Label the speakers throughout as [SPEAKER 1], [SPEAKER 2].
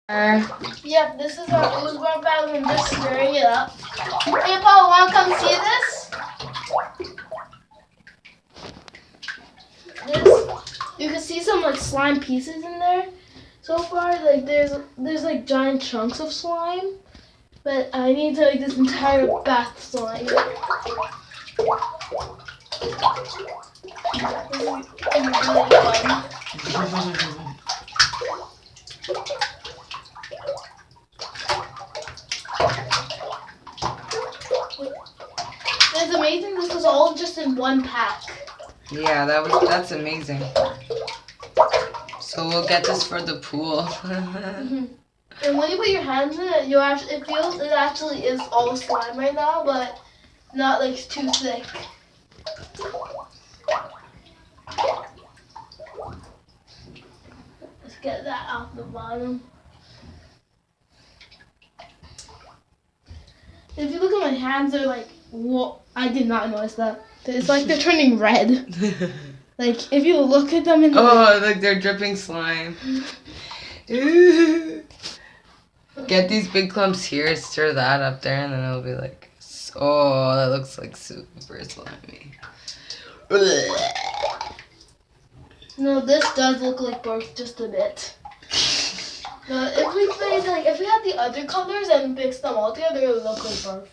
[SPEAKER 1] Yep, this is our ooze bomb bag. I'm just stirring it up. Hey, Paul, want to come see this? You can see some like slime pieces in there. So far, like there's like giant chunks of slime, but I need to make this entire bath slime. This is really fun. It's amazing this was all just in one pack.
[SPEAKER 2] Yeah, that's amazing. So we'll get this for the pool.
[SPEAKER 1] And when you put your hands in it, it actually is all slime right now, but not like too thick. Let's get that off the bottom. If you look at my hands, they're like, whoa, I did not notice that. It's like they're turning red. Like, if you look at them in the...
[SPEAKER 2] Oh, like they're dripping slime. Get these big clumps here, stir that up there, and then it'll be like, oh, that looks like super slimy.
[SPEAKER 1] No, this does look like barf just a bit. But if we had the other colors and mixed them all together, it would look like barf.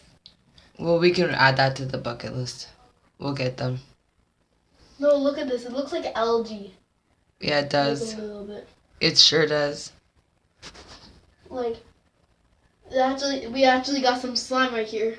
[SPEAKER 2] Well, we can add that to the bucket list. We'll get them.
[SPEAKER 1] No, look at this. It looks like algae.
[SPEAKER 2] Yeah, it does.
[SPEAKER 1] Like a little bit.
[SPEAKER 2] It sure does.
[SPEAKER 1] Like, we actually got some slime right here.